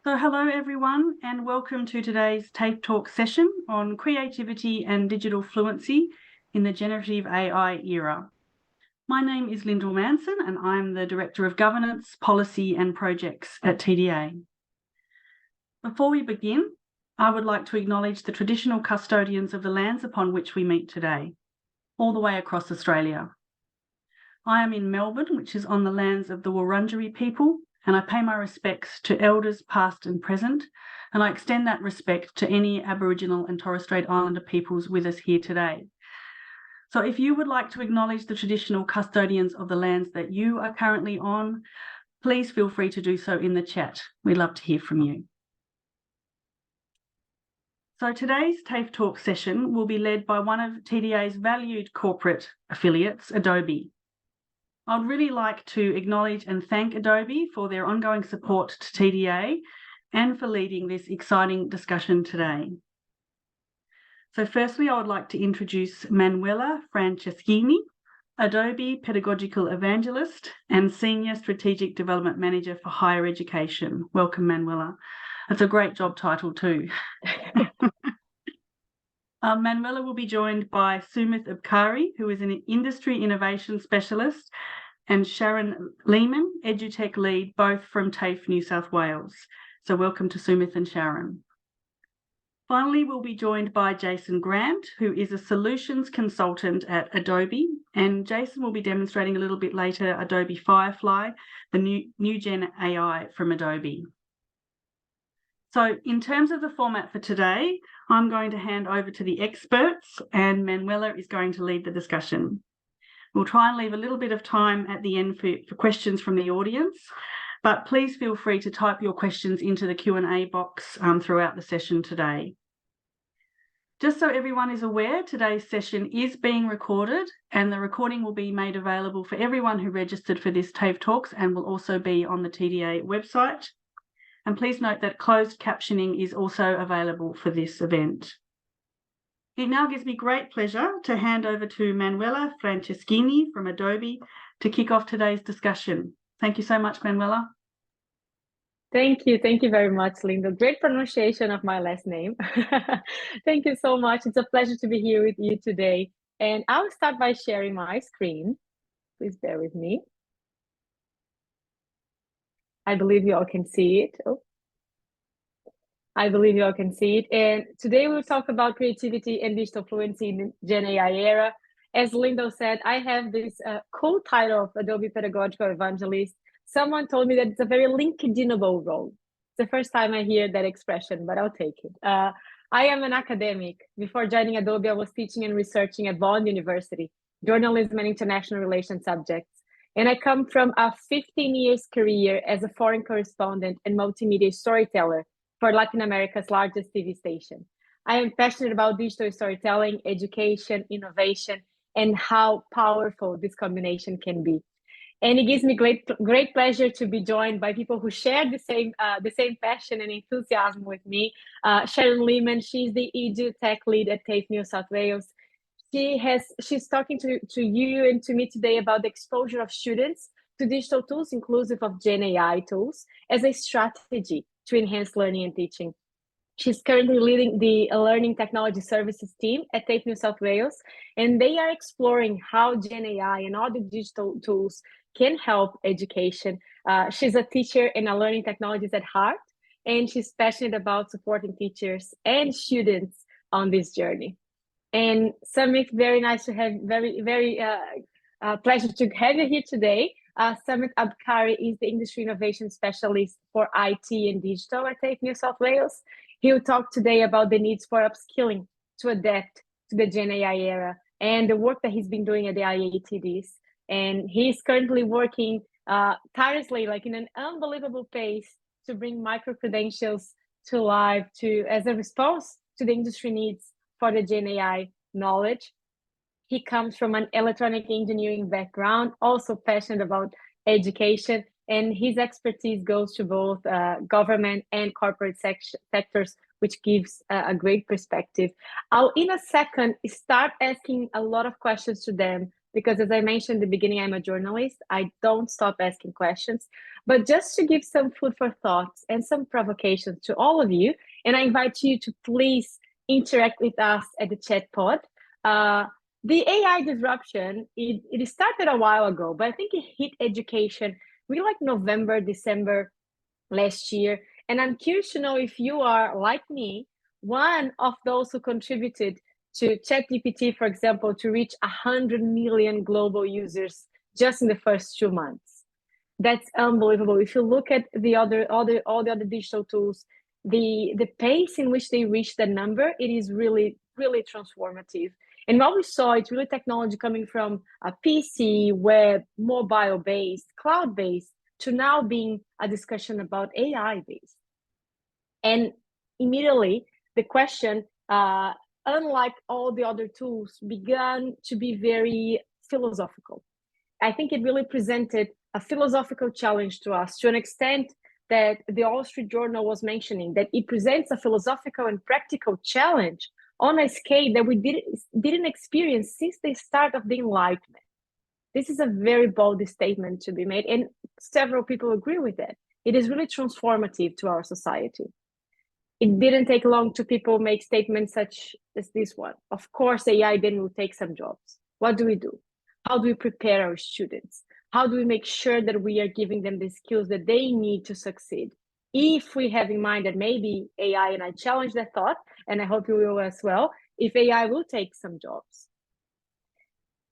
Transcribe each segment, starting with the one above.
So hello everyone and welcome to today's TAFETalks session on creativity and digital fluency in the generative AI era. My name is Lyndall Manson and I'm the Director of Governance, Policy and Projects at TDA. Before we begin, I would like to acknowledge the traditional custodians of the lands upon which we meet today, all the way across Australia. I am in Melbourne, which is on the lands of the Wurundjeri people, and I pay my respects to elders past and present, and I extend that respect to any Aboriginal and Torres Strait Islander peoples with us here today. So if you would like to acknowledge the traditional custodians of the lands that you are currently on, please feel free to do so in the chat. We'd love to hear from you. So today's TAFETalks session will be led by one of TDA's valued corporate affiliates, Adobe. I'd really like to acknowledge and thank Adobe for their ongoing support to TDA and for leading this exciting discussion today. So firstly, I would like to introduce Manuela Franceschini, Adobe Pedagogical Evangelist and Senior Strategic Development Manager for Higher Education. Welcome, Manuela. That's a great job title too. Manuela will be joined by Sumit Abkari, who is an Industry Innovation Specialist, and Sharon Lehman, EduTech Lead, both from TAFE New South Wales. So welcome to Sumit and Sharon. Finally, we'll be joined by Jason Grant, who is a Solutions Consultant at Adobe, and Jason will be demonstrating a little bit later Adobe Firefly, the new Gen AI from Adobe. So in terms of the format for today, I'm going to hand over to the experts and Manuela is going to lead the discussion. We'll try and leave a little bit of time at the end for questions from the audience, but please feel free to type your questions into the Q&A box throughout the session today. Just so everyone is aware, today's session is being recorded and the recording will be made available for everyone who registered for this TAFETalks and will also be on the TDA website. And please note that closed captioning is also available for this event. It now gives me great pleasure to hand over to Manuela Franceschini from Adobe to kick off today's discussion. Thank you so much, Manuela. Thank you very much, Linda. Great pronunciation of my last name. Thank you so much. It's a pleasure to be here with you today. And I'll start by sharing my screen. Please bear with me. I believe you all can see it. Oh. I believe you all can see it. And today we'll talk about creativity and digital fluency in the Gen AI era. As Linda said, I have this cool title of Adobe Pedagogical Evangelist. Someone told me that it's a very LinkedInable role. It's the first time I hear that expression, but I'll take it. I am an academic. Before joining Adobe, I was teaching and researching at Bond University, journalism and international relations subjects. And I come from a 15 years career as a foreign correspondent and multimedia storyteller for Latin America's largest TV station. I am passionate about digital storytelling, education, innovation, and how powerful this combination can be. And it gives me great pleasure to be joined by people who share the same passion and enthusiasm with me. Sharon Lehman, she's the EduTech Lead at TAFE New South Wales. She's talking to you and to me today about the exposure of students to digital tools, inclusive of Gen AI tools, as a strategy to enhance learning and teaching. She's currently leading the Learning Technology Services team at TAFE New South Wales, and they are exploring how Gen AI and other digital tools can help education. She's a teacher in learning technologies at heart, and she's passionate about supporting teachers and students on this journey. And Sumit, very nice to have, very pleasure to have you here today. Sumit Abkari is the Industry Innovation Specialist for IT and Digital at TAFE New South Wales. He'll talk today about the needs for upskilling to adapt to the Gen AI era and the work that he's been doing at the IATDs. And he's currently working tirelessly, like in an unbelievable pace, to bring micro-credentials to life as a response to the industry needs for the Gen AI knowledge. He comes from an electronic engineering background, also passionate about education, and his expertise goes to both government and corporate sectors, which gives a great perspective. I'll, in a second, start asking a lot of questions to them because as I mentioned in the beginning, I'm a journalist. I don't stop asking questions, but just to give some food for thoughts and some provocations to all of you, and I invite you to please interact with us at the chat pod. The AI disruption, it started a while ago, but I think it hit education really like November, December last year. And I'm curious to know if you are, like me, one of those who contributed to ChatGPT, for example, to reach 100 million global users just in the first 2 months. That's unbelievable. If you look at all the other digital tools, the pace in which they reach that number, it is really, really transformative. And what we saw, it's really technology coming from a PC, web, mobile-based, cloud-based, to now being a discussion about AI-based. And immediately, the question, unlike all the other tools, began to be very philosophical. I think it really presented a philosophical challenge to us, to an extent that the Wall Street Journal was mentioning, that it presents a philosophical and practical challenge on a scale that we didn't experience since the start of the Enlightenment. This is a very bold statement to be made, and several people agree with that. It is really transformative to our society. It didn't take long to people make statements such as this one. Of course, AI then will take some jobs. What do we do? How do we prepare our students? How do we make sure that we are giving them the skills that they need to succeed? If we have in mind that maybe AI, and I challenge that thought, and I hope you will as well, if AI will take some jobs.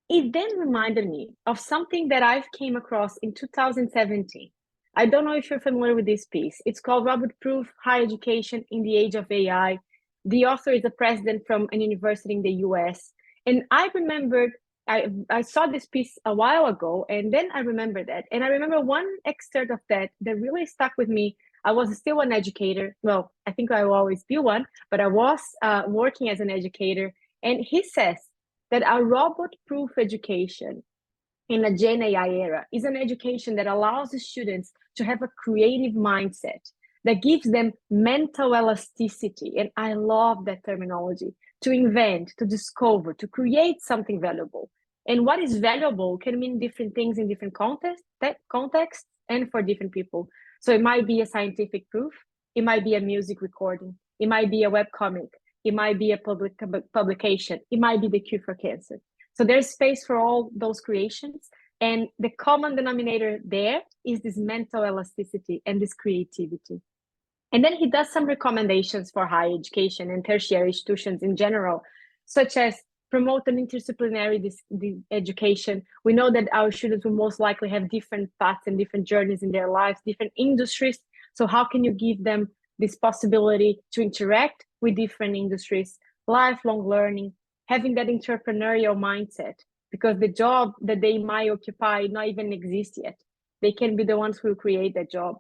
It then reminded me of something that I've came across in 2017. I don't know if you're familiar with this piece. It's called Robot-Proof Higher Education in the Age of AI. The author is a president from a university in the US. And I remembered, I saw this piece a while ago, and then I remembered that. And I remember one excerpt of that really stuck with me. I was still an educator. Well, I think I will always be one, but I was working as an educator. And he says that a robot-proof education in a GenAI era is an education that allows the students to have a creative mindset, that gives them mental elasticity. And I love that terminology, to invent, to discover, to create something valuable. And what is valuable can mean different things in different contexts and for different people. So it might be a scientific proof, it might be a music recording, it might be a webcomic, it might be a publication, it might be the cure for cancer. So there's space for all those creations. And the common denominator there is this mental elasticity and this creativity. And then he does some recommendations for higher education and tertiary institutions in general, such as promote an interdisciplinary education. We know that our students will most likely have different paths and different journeys in their lives, different industries. So how can you give them this possibility to interact with different industries, lifelong learning, having that entrepreneurial mindset, because the job that they might occupy not even exist yet. They can be the ones who create that job.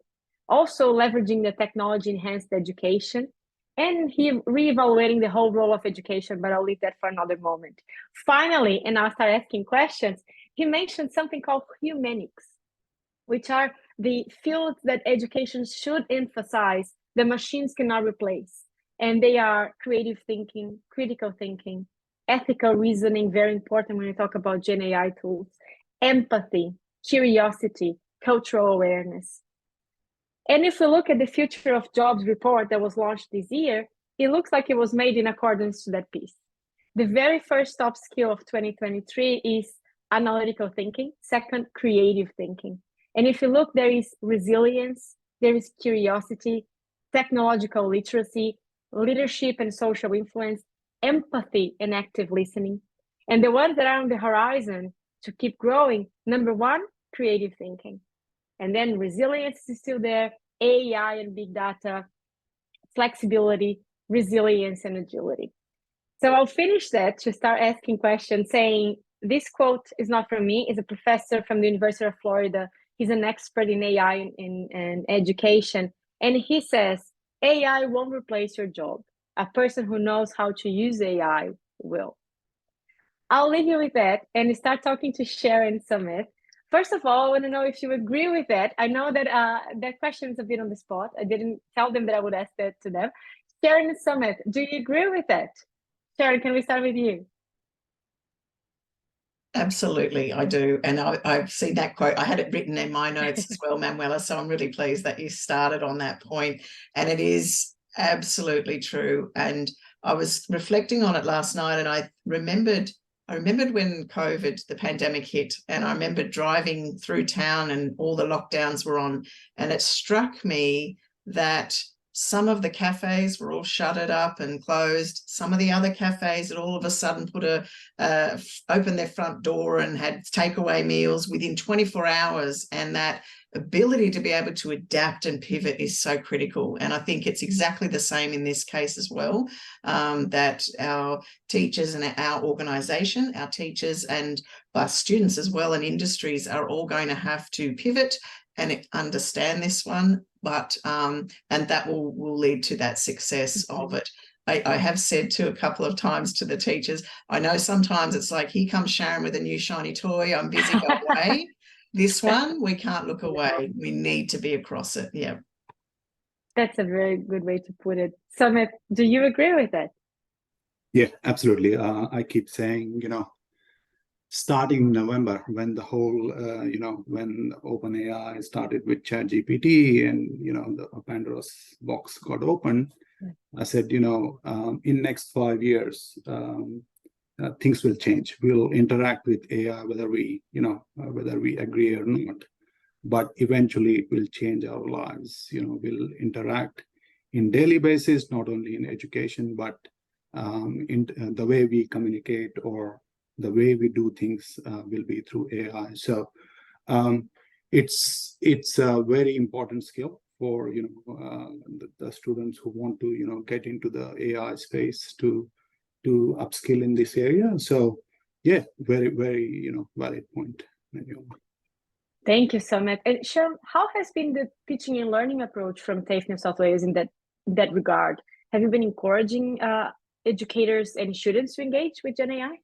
Also leveraging the technology-enhanced education, and he reevaluating the whole role of education, but I'll leave that for another moment. Finally, and I'll start asking questions, he mentioned something called humanics, which are the fields that education should emphasize, the machines cannot replace. And they are creative thinking, critical thinking, ethical reasoning, very important when you talk about GenAI tools, empathy, curiosity, cultural awareness. And if we look at the Future of Jobs report that was launched this year, it looks like it was made in accordance to that piece. The very first top skill of 2023 is analytical thinking, second, creative thinking. And if you look, there is resilience, there is curiosity, technological literacy, leadership and social influence, empathy and active listening. And the ones that are on the horizon to keep growing, number one, creative thinking. And then resilience is still there, AI and big data, flexibility, resilience, and agility. So I'll finish that to start asking questions, saying this quote is not from me, it's a professor from the University of Florida. He's an expert in AI and education. And he says, AI won't replace your job. A person who knows how to use AI will. I'll leave you with that and start talking to Sharon Summit. First of all, I want to know if you agree with that. I know that that question is a bit on the spot. I didn't tell them that I would ask that to them. Sharon Summit, do you agree with that? Sharon, can we start with you? Absolutely, I do. And I've seen that quote. I had it written in my notes as well, Manuela. So I'm really pleased that you started on that point. And it is absolutely true. And I was reflecting on it last night, and I remembered when COVID, the pandemic hit, and I remember driving through town and all the lockdowns were on. And it struck me that some of the cafes were all shuttered up and closed. Some of the other cafes had all of a sudden opened their front door and had takeaway meals within 24 hours. And that ability to be able to adapt and pivot is so critical. And I think it's exactly the same in this case as well, that our teachers and our organisation, our teachers and our students as well, and industries are all going to have to pivot and understand this one, but and that will lead to that success of it. I have said to a couple of times to the teachers, I know sometimes it's like, here comes Sharon with a new shiny toy, I'm busy, go away. This one, we can't look away. We need to be across it. Yeah. That's a very good way to put it. Sumit, do you agree with that? Yeah, absolutely. I keep saying, starting November, when the whole, when OpenAI started with ChatGPT and, the Pandora's box got opened, I said, in next 5 years, things will change. We'll interact with AI, whether we agree or not. But eventually it will change our lives. We'll interact in daily basis, not only in education, but in the way we communicate or the way we do things will be through AI. So it's a very important skill for the students who want to get into the AI space to upskill in this area. So yeah, very, very valid point. Thank you, Sumit. And Sharon, how has been the teaching and learning approach from TAFE New South Wales in that regard? Have you been encouraging educators and students to engage with GenAI?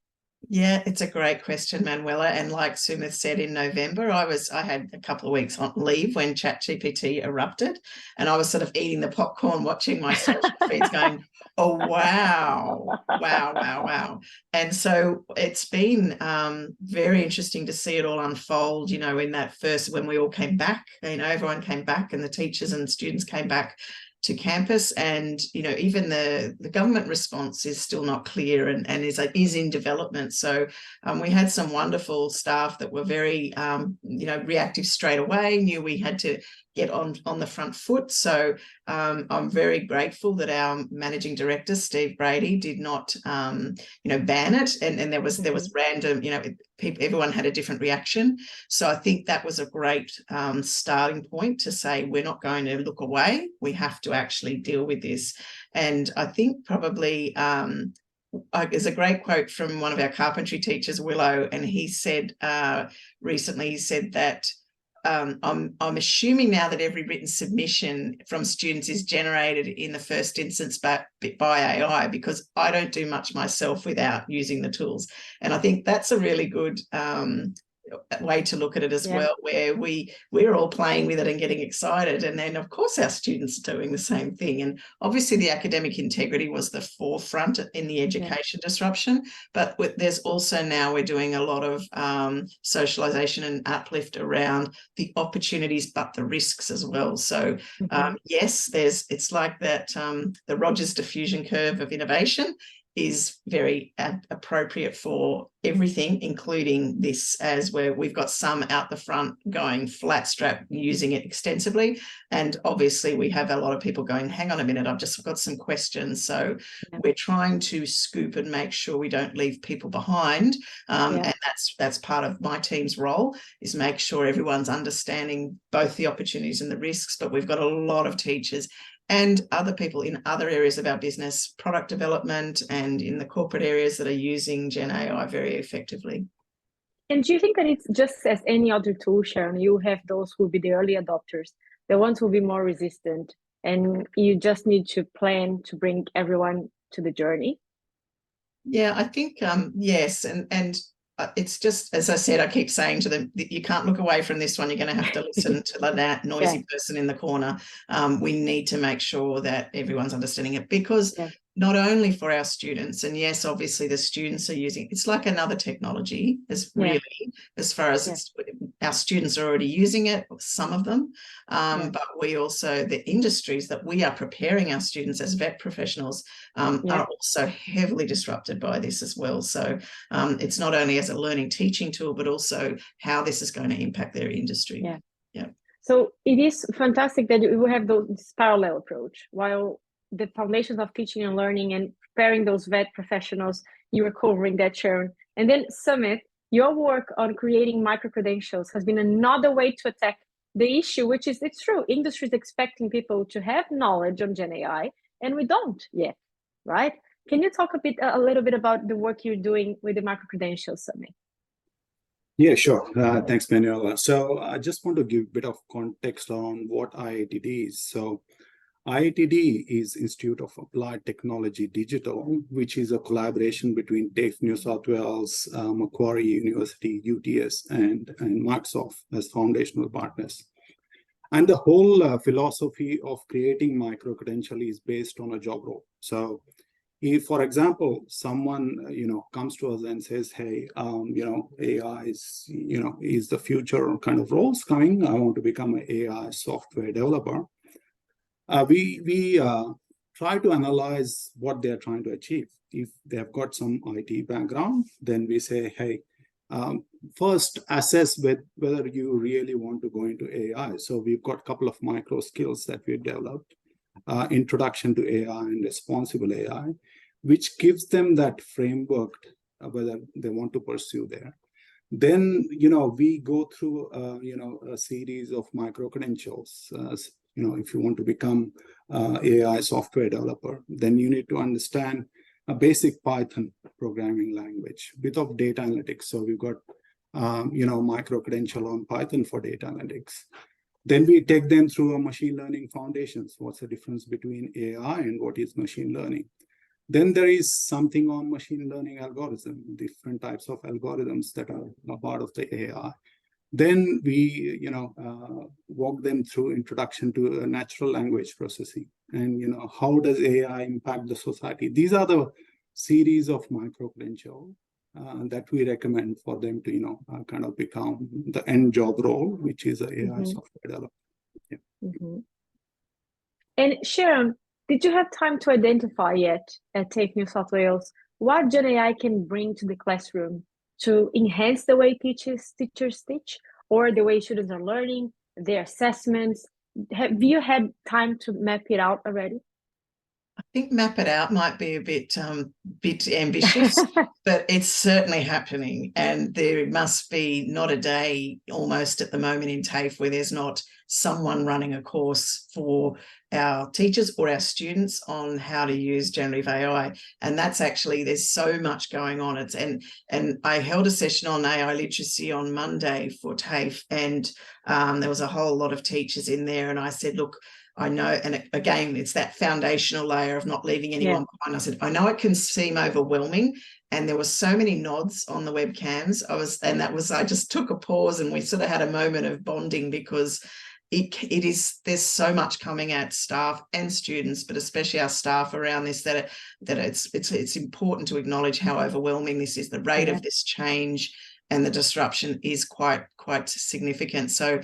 Yeah, it's a great question, Manuela. And like Sumit said, in November, I had a couple of weeks on leave when ChatGPT erupted, and I was sort of eating the popcorn, watching my social feeds going, oh, wow. And so it's been very interesting to see it all unfold, in that first, when we all came back, everyone came back and the teachers and students came back to campus, and even the government response is still not clear and is in development. So we had some wonderful staff that were very reactive straight away, knew we had to get on the front foot. So I'm very grateful that our managing director Steve Brady did not ban it, and there was random, everyone had a different reaction. So I think that was a great starting point to say, we're not going to look away, we have to actually deal with this. And I think probably there's a great quote from one of our carpentry teachers, Willow, and he said recently, he said that I'm assuming now that every written submission from students is generated in the first instance by AI, because I don't do much myself without using the tools. And I think that's a really good way to look at it as well, where we're all playing with it and getting excited, and then of course our students are doing the same thing. And obviously the academic integrity was the forefront in the education disruption, but there's also now we're doing a lot of socialization and uplift around the opportunities but the risks as well. So yes, it's like that the Rogers diffusion curve of innovation is very appropriate for everything, including this, as we've got some out the front going flat strap, using it extensively. And obviously we have a lot of people going, hang on a minute, I've just got some questions. So we're trying to scoop and make sure we don't leave people behind. And that's part of my team's role, is make sure everyone's understanding both the opportunities and the risks. But we've got a lot of teachers and other people in other areas of our business, product development and in the corporate areas, that are using GenAI very effectively. And do you think that it's just as any other tool, Sharon? You have those who will be the early adopters, the ones who will be more resistant, and you just need to plan to bring everyone to the journey? Yeah, I think, yes. And it's just, as I said, I keep saying to them that you can't look away from this one. You're going to have to listen to that noisy person in the corner. We need to make sure that everyone's understanding it, because not only for our students, and yes, obviously the students are using, it's like another technology, as really, as far as it's, our students are already using it, some of them, but we also, the industries that we are preparing our students as vet professionals are also heavily disrupted by this as well. So it's not only as a learning teaching tool, but also how this is going to impact their industry. So it is fantastic that you have this parallel approach. While the foundations of teaching and learning and preparing those vet professionals, you are covering that, Sharon. And then Sumit, your work on creating micro-credentials has been another way to attack the issue, which is, it's true, industry is expecting people to have knowledge on GenAI, and we don't yet, right? Can you talk a little bit about the work you're doing with the micro-credentials, Sumit? Yeah, sure. Thanks, Manuela. So I just want to give a bit of context on what IITD is. So IITD is Institute of Applied Technology Digital, which is a collaboration between TAFE New South Wales, Macquarie University, UTS, and Microsoft as foundational partners. And the whole philosophy of creating micro-credential is based on a job role. So if, for example, someone, comes to us and says, hey, AI is the future kind of roles coming. I want to become an AI software developer. We try to analyze what they're trying to achieve. If they have got some IT background, then we say, hey, first assess whether you really want to go into AI. So we've got a couple of micro skills that we've developed. Introduction to AI and responsible AI, which gives them that framework whether they want to pursue there. Then, we go through, a series of micro-credentials. If you want to become AI software developer, then you need to understand a basic Python programming language, bit of data analytics. So we've got, micro-credential on Python for data analytics. Then we take them through a machine learning foundations. What's the difference between AI and what is machine learning? Then there is something on machine learning algorithm, different types of algorithms that are a part of the AI. Then we, walk them through introduction to natural language processing, and how does AI impact the society? These are the series of micro-credentials that we recommend for them to, kind of become the end job role, which is an AI software developer. And Sharon, did you have time to identify yet at TAFE New South Wales what GenAI can bring to the classroom to enhance the way teachers teach, or the way students are learning, their assessments? Have you had time to map it out already? I think map it out might be a bit ambitious, but it's certainly happening. And there must be not a day almost at the moment in TAFE where there's not someone running a course for our teachers or our students on how to use generative AI. And that's actually, there's so much going on. And I held a session on AI literacy on Monday for TAFE, and there was a whole lot of teachers in there. And I said, look, I know, and again, it's that foundational layer of not leaving anyone behind. I said, I know it can seem overwhelming, and there were so many nods on the webcams. I just took a pause, and we sort of had a moment of bonding, because there's so much coming at staff and students, but especially our staff around this, that it's important to acknowledge how overwhelming this is. The rate of this change and the disruption is quite significant. So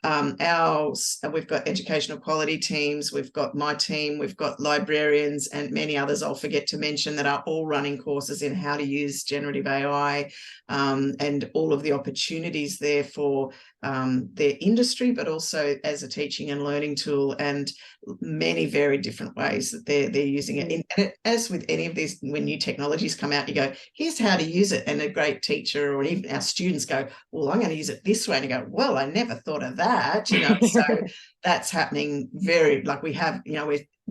we've got educational quality teams, we've got my team, we've got librarians and many others I'll forget to mention that are all running courses in how to use generative AI, and all of the opportunities there for their industry, but also as a teaching and learning tool, and many very different ways that they're using it. And as with any of these, when new technologies come out, you go, here's how to use it, and a great teacher or even our students go, well, I'm going to use it this way, and you go, well, I never thought of that, so that's happening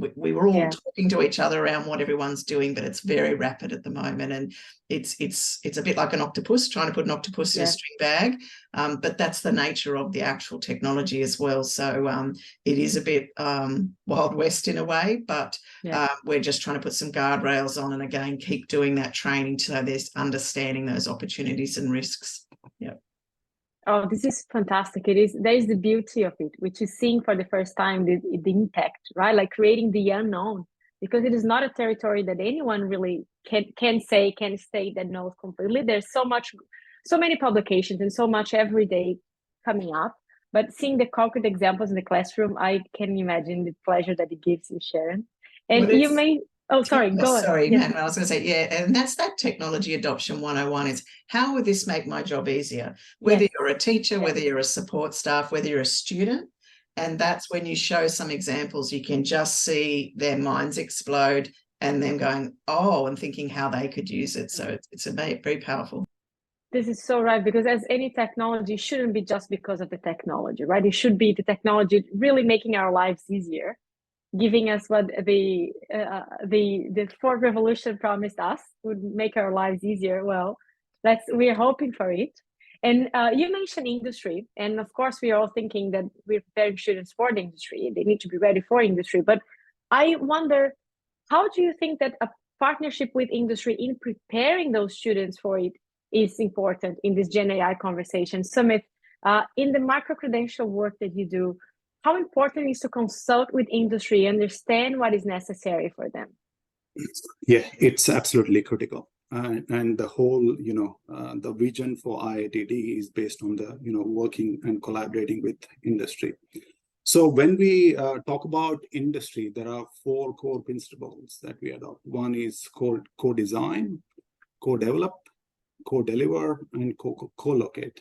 we were all talking to each other around what everyone's doing, but it's very rapid at the moment, and it's a bit like an octopus, trying to put an octopus in a string bag, but that's the nature of the actual technology as well. So it is a bit Wild West in a way, but we're just trying to put some guardrails on, and again, keep doing that training so there's understanding those opportunities and risks. Oh, this is fantastic. There is the beauty of it, which is seeing for the first time the impact, right? Like creating the unknown. because it is not a territory that anyone really can state that knows completely. There's so many publications and so much every day coming up. But seeing the concrete examples in the classroom, I can imagine the pleasure that it gives you, Sharon. And you may, oh, sorry, go on. Sorry, Yes. Manuel, I was going to say, yeah, and that's that technology adoption 101 is how would this make my job easier? Whether Yes. you're a teacher, Yes. whether you're a support staff, whether you're a student. And that's when you show some examples, you can just see their minds explode and them going, oh, and thinking how they could use it. So it's very powerful. This is so right, because as any technology shouldn't be just because of the technology, right? It should be the technology really making our lives easier, giving us what the fourth revolution promised us would make our lives easier. Well, we're hoping for it. And you mentioned industry, and of course we are all thinking that we're preparing students for the industry. They need to be ready for industry. But I wonder, how do you think that a partnership with industry in preparing those students for it is important in this GenAI conversation? Sumit, in the micro-credential work that you do, how important is to consult with industry, understand what is necessary for them? Yeah, it's absolutely critical. And the whole, the vision for IITD is based on the, working and collaborating with industry. So when we talk about industry, there are 4 core principles that we adopt. One is co-design, co-develop, co-deliver, and co-locate.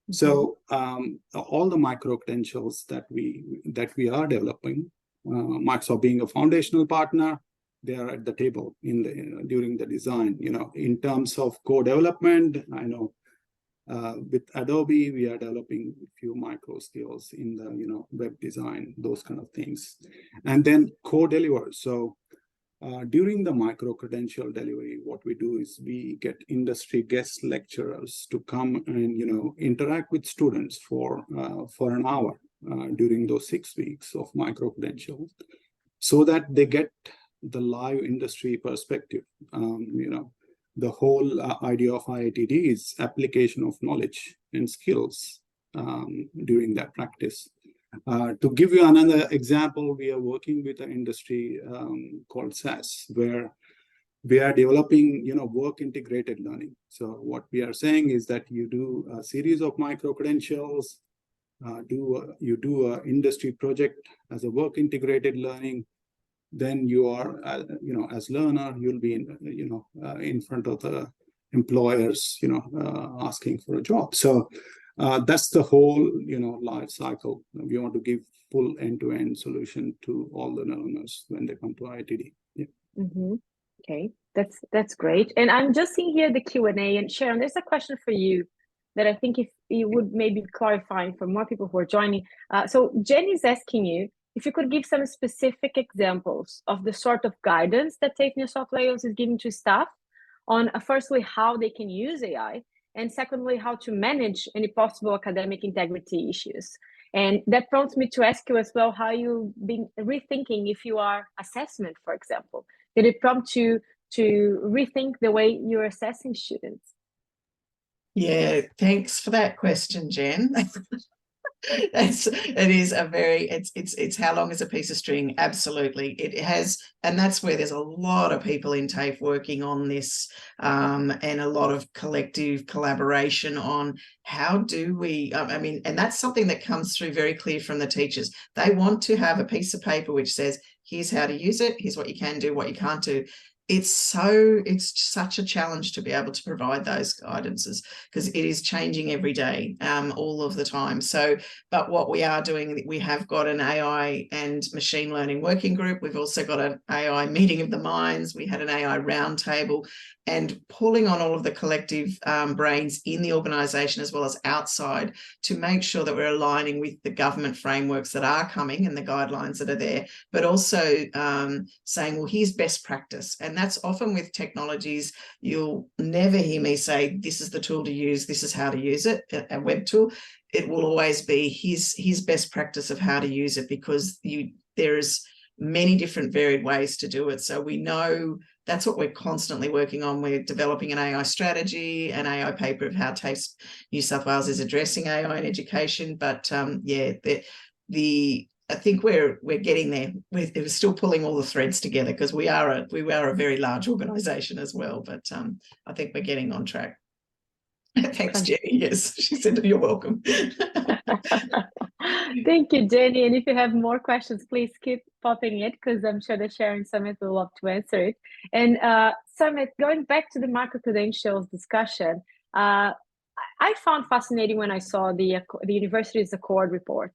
Mm-hmm. So all the micro-credentials that we are developing, Microsoft being a foundational partner, they are at the table during the design. In terms of co-development, I know with Adobe, we are developing a few micro skills in the web design, those kind of things, and then co-deliver. So during the micro-credential delivery, what we do is we get industry guest lecturers to come and interact with students for an hour during those 6 weeks of micro-credentials, so that they get the live industry perspective. The whole idea of IITD is application of knowledge and skills during that practice. To give you another example, we are working with an industry called SAS, where we are developing, work integrated learning. So what we are saying is that you do a series of micro-credentials, you do an industry project as a work integrated learning. Then you are, as learner, you'll be in front of the employers, asking for a job. So that's the whole, life cycle. We want to give full end-to-end solution to all the learners when they come to IITD. Yeah. Mm-hmm. Okay, that's great. And I'm just seeing here the Q&A, and Sharon, there's a question for you that I think if you would maybe clarifying for more people who are joining. So Jen is asking you if you could give some specific examples of the sort of guidance that TAFE New South Wales is giving to staff on, firstly, how they can use AI, and secondly, how to manage any possible academic integrity issues. And that prompts me to ask you as well, how you've been rethinking if you are assessment, for example. Did it prompt you to rethink the way you're assessing students? Yeah, thanks for that question, Jen. It's how long is a piece of string? Absolutely. It has, and that's where there's a lot of people in TAFE working on this, and a lot of collective collaboration on how do we, and that's something that comes through very clear from the teachers. They want to have a piece of paper which says, here's how to use it, here's what you can do, what you can't do. It's such a challenge to be able to provide those guidances, because it is changing every day, all of the time. So, but what we are doing, we have got an AI and machine learning working group. We've also got an AI meeting of the minds. We had an AI roundtable, and pulling on all of the collective brains in the organisation as well as outside to make sure that we're aligning with the government frameworks that are coming and the guidelines that are there, but also saying, well, here's best practice. And that's often with technologies, you'll never hear me say, this is the tool to use, this is how to use it, a web tool. It will always be his best practice of how to use it, because there's many different varied ways to do it. So we know that's what we're constantly working on. We're developing an AI strategy, an AI paper of how TAFE New South Wales is addressing AI in education. But the think we're getting there. We're still pulling all the threads together because we are a very large organisation as well. But I think we're getting on track. Thanks, Jenny. Yes, she said you're welcome. Thank you, Jenny. And if you have more questions, please keep popping it, because I'm sure that Sharon Summit will love to answer it. And Summit, going back to the micro-credentials discussion, I found fascinating when I saw the University's Accord report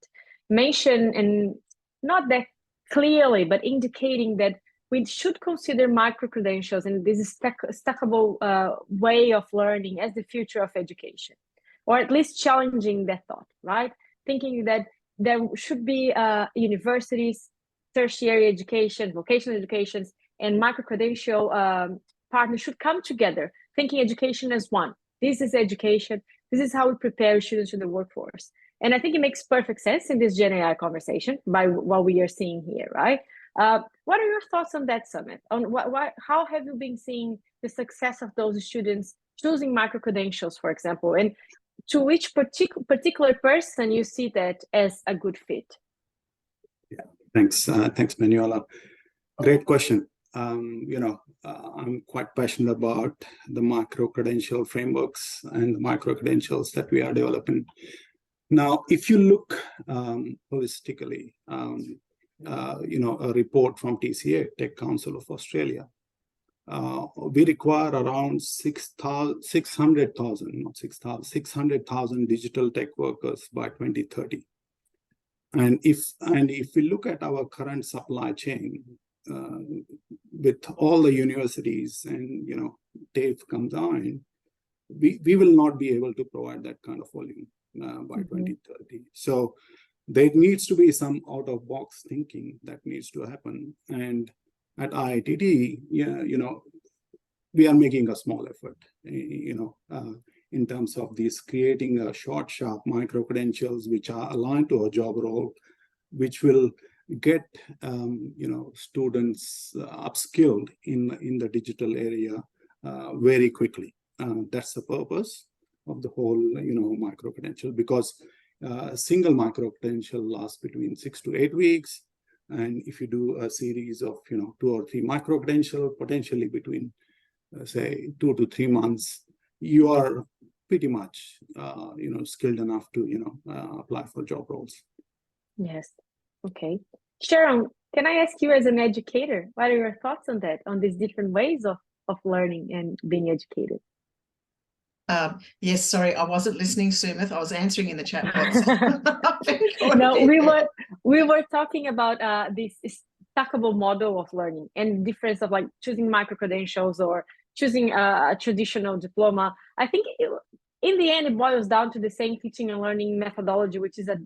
mention, and not that clearly, but indicating that we should consider micro-credentials and this stackable way of learning as the future of education, or at least challenging that thought, right? Thinking that there should be universities, tertiary education, vocational educations, and micro-credential partners should come together, thinking education as one. This is education. This is how we prepare students for the workforce. And I think it makes perfect sense in this GenAI conversation by what we are seeing here, right? What are your thoughts on that, Summit? On how have you been seeing the success of those students choosing micro-credentials, for example, and to which particular person you see that as a good fit? Yeah, thanks, Manuela. Great question. I'm quite passionate about the micro-credential frameworks and the micro-credentials that we are developing. Now, if you look holistically, a report from TCA, Tech Council of Australia, we require around 600,000 digital tech workers by 2030. And if we look at our current supply chain, with all the universities and TAFE comes on, we will not be able to provide that kind of volume by 2030. So there needs to be some out-of-box thinking that needs to happen. And at IITT, we are making a small effort, in terms of this, creating a short, sharp micro-credentials which are aligned to a job role, which will get students upskilled in the digital area very quickly. That's the purpose of the whole micro-credential, because a single micro-credential lasts between 6 to 8 weeks. And if you do a series of 2 or 3 micro-credentials, potentially between say 2 to 3 months, you are pretty much skilled enough to apply for job roles. Yes. Okay. Sharon, can I ask you as an educator, what are your thoughts on that, on these different ways of learning and being educated? Yes, sorry, I wasn't listening, Sumit. I was answering in the chat box. No, we were talking about this stackable model of learning and difference of like choosing micro-credentials or choosing a traditional diploma. I think in the end, it boils down to the same teaching and learning methodology, which is a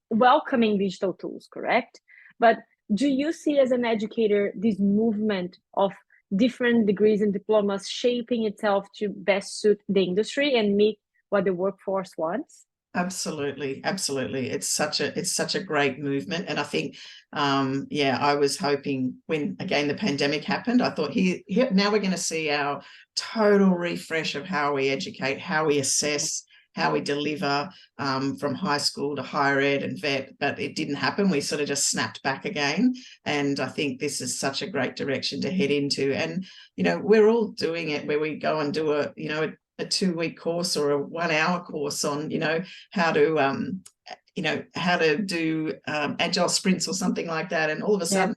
welcoming digital tools, correct? But do you see as an educator this movement of different degrees and diplomas shaping itself to best suit the industry and meet what the workforce wants? Absolutely. It's such a great movement. And I think, I was hoping when, again, the pandemic happened, I thought here now we're going to see our total refresh of how we educate, how we assess, how we deliver from high school to higher ed and vet, but it didn't happen. We sort of just snapped back again. And I think this is such a great direction to head into. And, we're all doing it where we go and do a 2-week course or a 1-hour course on, how to do agile sprints or something like that. And all of a sudden,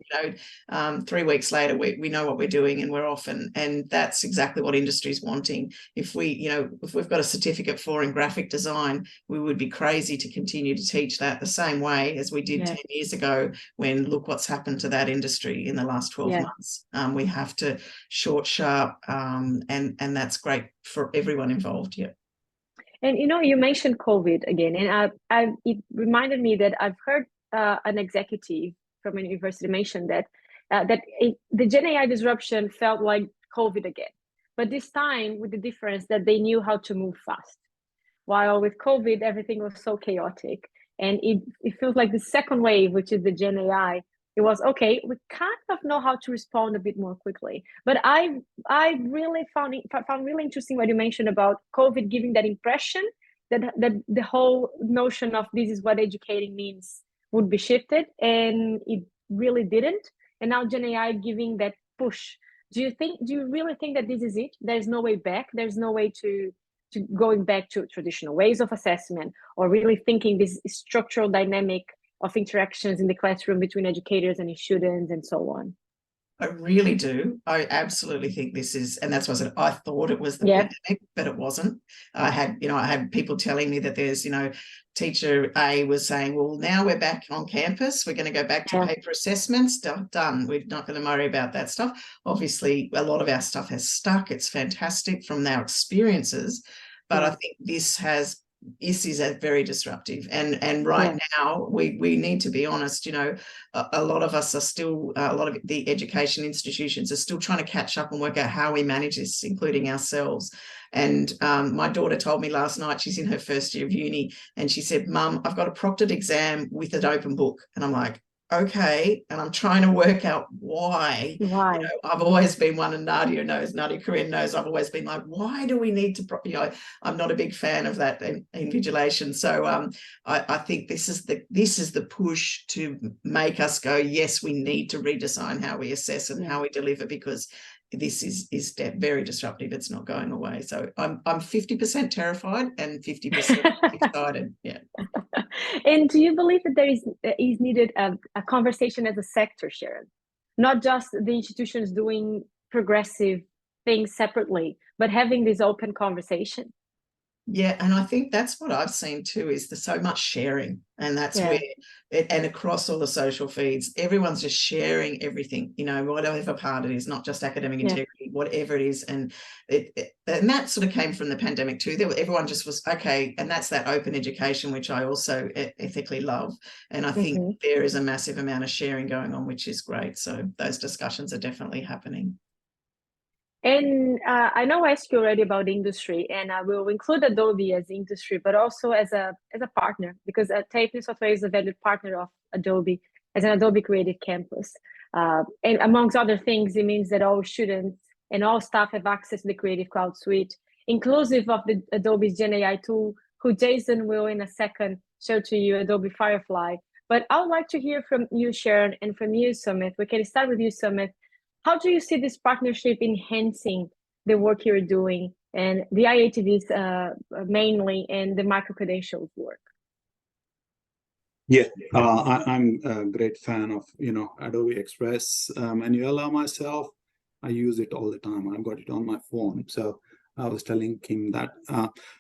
3 weeks later, we know what we're doing and we're off. And that's exactly what industry's wanting. If if we've got a certificate in graphic design, we would be crazy to continue to teach that the same way as we did 10 years ago, when look what's happened to that industry in the last 12 months. We have to short, sharp, and that's great for everyone involved. Yeah. And you mentioned COVID again, and it reminded me that I've heard an executive from a university mention that the GenAI disruption felt like COVID again, but this time with the difference that they knew how to move fast. While with COVID, everything was so chaotic, and it feels like the second wave, which is the GenAI, it was okay. We kind of know how to respond a bit more quickly. But I really found really interesting what you mentioned about COVID giving that impression that the whole notion of this is what educating means would be shifted, and it really didn't. And now GenAI giving that push. Do you really think that this is it? There's no way back. There's no way to going back to traditional ways of assessment, or really thinking this structural dynamic of interactions in the classroom between educators and students and so on? I really do. I absolutely think this is, and that's why I said I thought it was the pandemic, but it wasn't. I had people telling me that there's, teacher A was saying, well, now we're back on campus. We're going to go back to paper assessments. Done. We're not going to worry about that stuff. Obviously, a lot of our stuff has stuck. It's fantastic from our experiences, but I think this is very disruptive, and right now we need to be honest. A lot of us are still, a lot of the education institutions are still trying to catch up and work out how we manage this, including ourselves. And my daughter told me last night, she's in her first year of uni, and she said, Mum, I've got a proctored exam with an open book. And I'm like, okay, and I'm trying to work out why. I've always been one, and Nadia Corinne knows, I've always been like, why do we need to, I'm not a big fan of that invigilation. So I think this is the push to make us go, yes, we need to redesign how we assess and how we deliver, because this is very disruptive. It's not going away. So I'm 50% terrified and 50% excited. Yeah. And do you believe that there is needed a conversation as a sector, Sharon? Not just the institutions doing progressive things separately, but having this open conversation? Yeah, and I think that's what I've seen too, is there's so much sharing, and that's where and across all the social feeds, everyone's just sharing everything, whatever part it is, not just academic integrity, whatever it is. And and that sort of came from the pandemic too. Everyone just was okay, and that's that open education, which I also ethically love. And I think there is a massive amount of sharing going on, which is great. So those discussions are definitely happening. And I know I asked you already about industry, and I will include Adobe as industry, but also as a partner, because TAFE New South Wales is a valued partner of Adobe as an Adobe Creative Campus. And amongst other things, it means that all students and all staff have access to the Creative Cloud Suite, inclusive of the Adobe's GenAI tool, who Jason will in a second show to you, Adobe Firefly. But I would like to hear from you, Sharon, and from you, Sumit. We can start with you, Sumit. How do you see this partnership enhancing the work you're doing and the IATVs mainly, and the micro-credentials work? Yeah, I'm a great fan of, Adobe Express. Manuela myself, I use it all the time. I've got it on my phone. So I was telling Kim that.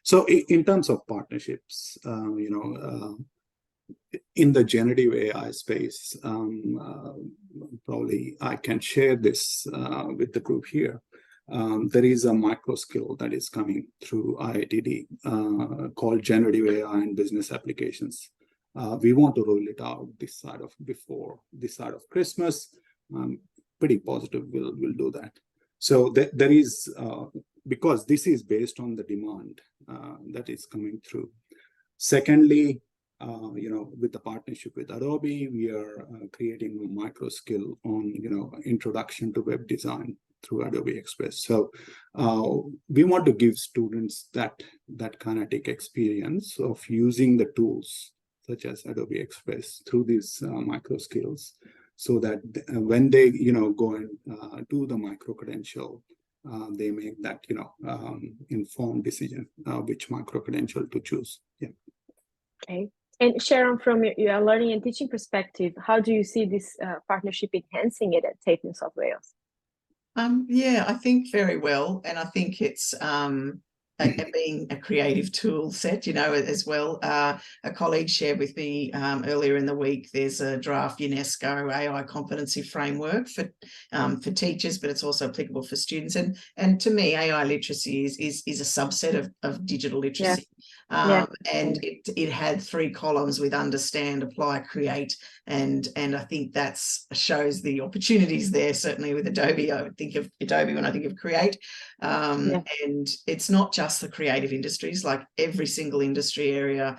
So in terms of partnerships, in the generative AI space, probably I can share this with the group here. There is a micro skill that is coming through IITD called Generative AI and Business Applications. We want to roll it out this side of Christmas. Pretty positive we'll do that. So there is, because this is based on the demand that is coming through. Secondly, with the partnership with Adobe, we are creating a micro skill on, introduction to web design through Adobe Express. So we want to give students that kinetic experience of using the tools such as Adobe Express through these micro skills, so that when they, go and do the micro credential, they make that, informed decision which micro credential to choose. Yeah. Okay. And Sharon, from your learning and teaching perspective, how do you see this partnership enhancing it at TAFE New South Wales? Yeah, I think very well. And I think it's being a creative tool set, as well. A colleague shared with me earlier in the week, there's a draft UNESCO AI competency framework for teachers, but it's also applicable for students. And to me, AI literacy is a subset of digital literacy. And it had 3 columns with understand, apply, create, and I think that shows the opportunities there. Certainly with Adobe, I would think of Adobe when I think of create, and it's not just the creative industries. Like every single industry area,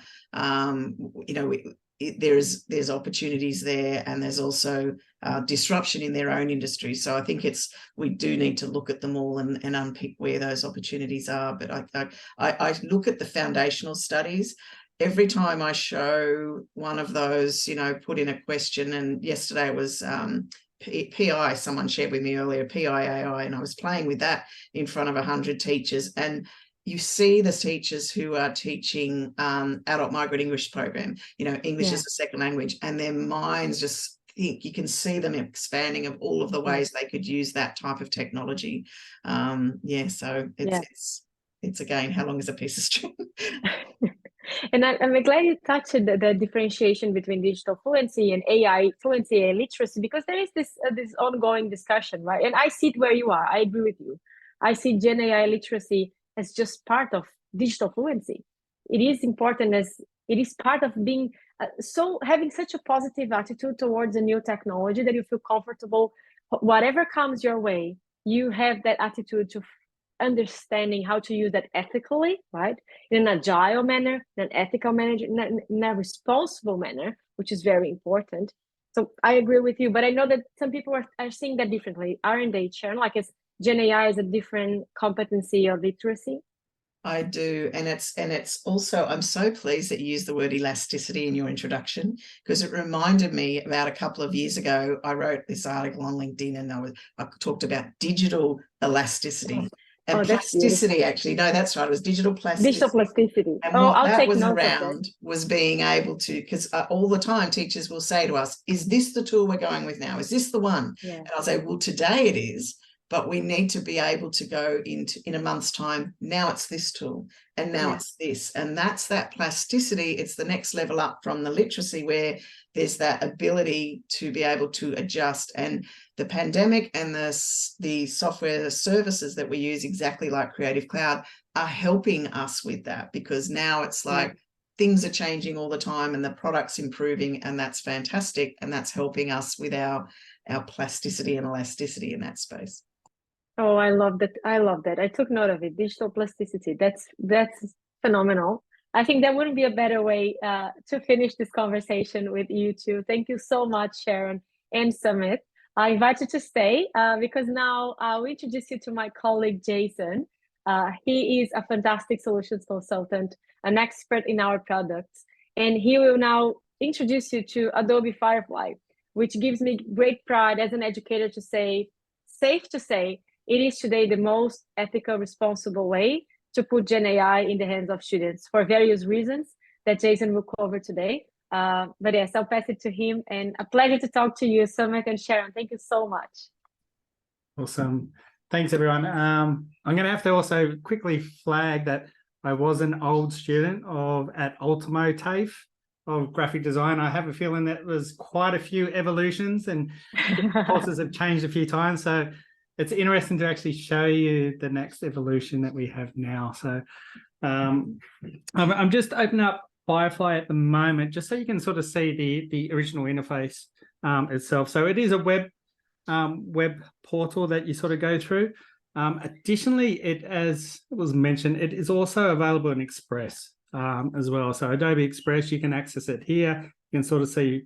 there's opportunities there, and there's also disruption in their own industry. So I think we do need to look at them all and unpick where those opportunities are. But I look at the foundational studies, every time I show one of those, put in a question, and yesterday it was PI, someone shared with me earlier, PIAI, and I was playing with that in front of 100 teachers, and you see the teachers who are teaching adult migrant English program, English as a second language, and their minds just think, you can see them expanding of all of the ways they could use that type of technology. So it's again, how long is a piece of string? And I'm glad you touched the differentiation between digital fluency and AI fluency and literacy, because there is this ongoing discussion, right? And I see it where you are. I agree with you. I see Gen AI literacy as just part of digital fluency. It is important as it is part of being having such a positive attitude towards a new technology that you feel comfortable, whatever comes your way, you have that attitude to understanding how to use that ethically, right? In an agile manner, in an ethical manner, in a responsible manner, which is very important. So I agree with you, but I know that some people are seeing that differently, aren't they, Sharon? Like, as Gen AI is a different competency of literacy. I do, and it's also, I'm so pleased that you used the word elasticity in your introduction, because it reminded me about a couple of years ago, I wrote this article on LinkedIn, and I talked about digital elasticity. And plasticity, actually, no, that's right. It was digital plasticity. Digital plasticity. And what that was around was being able to, because all the time teachers will say to us, is this the tool we're going with now? Is this the one? Yeah. And I'll say, well, today it is, but we need to be able to go into, in a month's time, now it's this tool, and now it's this. And that's that plasticity. It's the next level up from the literacy, where there's that ability to be able to adjust. And the pandemic and the software services that we use, exactly like Creative Cloud, are helping us with that, because now it's like things are changing all the time and the product's improving, and that's fantastic. And that's helping us with our plasticity and elasticity in that space. Oh, I love that. I love that. I took note of it. Digital plasticity. That's phenomenal. I think there wouldn't be a better way to finish this conversation with you two. Thank you so much, Sharon and Sumit. I invite you to stay because now I'll introduce you to my colleague, Jason. He is a fantastic solutions consultant, an expert in our products, and he will now introduce you to Adobe Firefly, which gives me great pride as an educator to say, safe to say, it is today the most ethical, responsible way to put Gen AI in the hands of students for various reasons that Jason will cover today. But yes, I'll pass it to him, and a pleasure to talk to you, Sumit and Sharon. Thank you so much. Awesome. Thanks, everyone. I'm going to have to also quickly flag that I was an old student at Ultimo TAFE of graphic design. I have a feeling that was quite a few evolutions, and courses have changed a few times. So it's interesting to actually show you the next evolution that we have now. So I'm just opening up Firefly at the moment, just so you can sort of see the original interface itself. So it is a web portal that you sort of go through. Additionally, as was mentioned, it is also available in Express as well. So Adobe Express, you can access it here. You can sort of see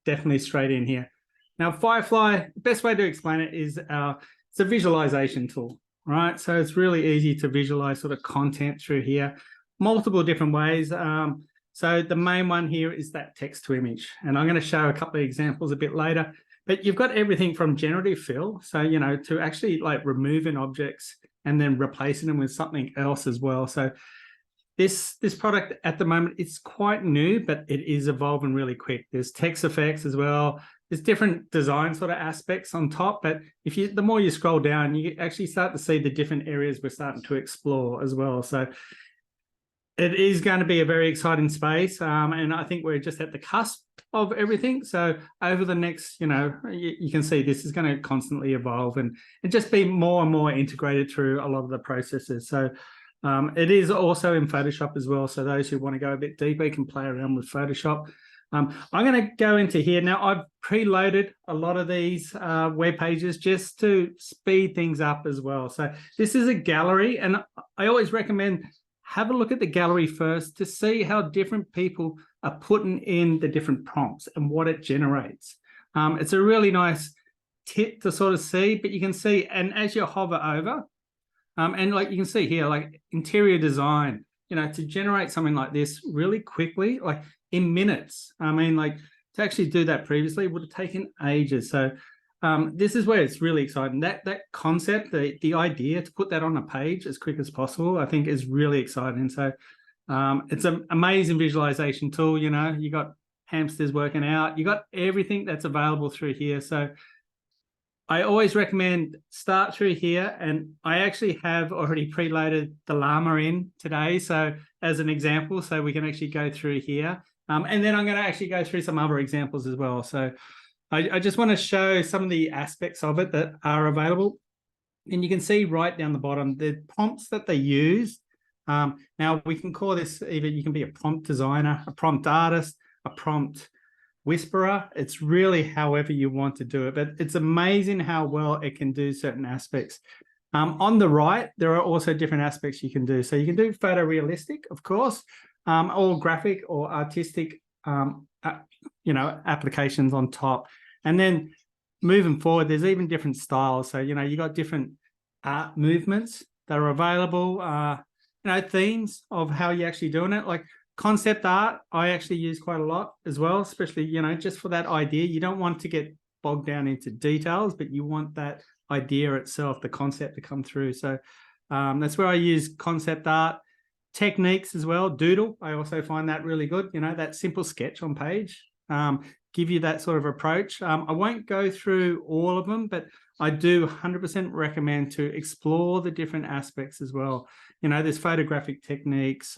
definitely straight in here. Now, Firefly, the best way to explain it is it's a visualization tool, right? So it's really easy to visualize sort of content through here, multiple different ways. So the main one here is that text to image, and I'm going to show a couple of examples a bit later. But you've got everything from generative fill, so to actually like removing objects and then replacing them with something else as well. So this product at the moment, it's quite new, but it is evolving really quick. There's text effects as well. There's different design sort of aspects on top, but the more you scroll down, you actually start to see the different areas we're starting to explore as well. So it is going to be a very exciting space, and I think we're just at the cusp of everything. So over the next, you can see this is going to constantly evolve and just be more and more integrated through a lot of the processes. So it is also in Photoshop as well. So those who want to go a bit deeper can play around with Photoshop. I'm going to go into here. Now, I've preloaded a lot of these web pages just to speed things up as well. So this is a gallery, and I always recommend have a look at the gallery first to see how different people are putting in the different prompts and what it generates. It's a really nice tip to sort of see, but you can see, and as you hover over, and like you can see here, like interior design, to generate something like this really quickly, like in minutes. I mean, like to actually do that previously would have taken ages. So this is where it's really exciting. That concept, the idea to put that on a page as quick as possible, I think is really exciting. So it's an amazing visualization tool. You got hamsters working out, you got everything that's available through here. So I always recommend start through here, and I actually have already preloaded the llama in today, so as an example, so we can actually go through here, and then I'm going to actually go through some other examples as well. So I just want to show some of the aspects of it that are available, and you can see right down the bottom the prompts that they use. Now we can call this either, you can be a prompt designer, a prompt artist, a prompt whisperer. It's really however you want to do it, but it's amazing how well it can do certain aspects. On the right, there are also different aspects you can do. So you can do photorealistic, of course, or graphic or artistic, applications on top. And then moving forward, there's even different styles. So, you got different art movements that are available, themes of how you're actually doing it. Like concept art, I actually use quite a lot as well, especially, just for that idea. You don't want to get bogged down into details, but you want that idea itself, the concept to come through. So that's where I use concept art. Techniques as well, doodle, I also find that really good. That simple sketch on page, give you that sort of approach. I won't go through all of them, but I do 100% recommend to explore the different aspects as well. There's photographic techniques,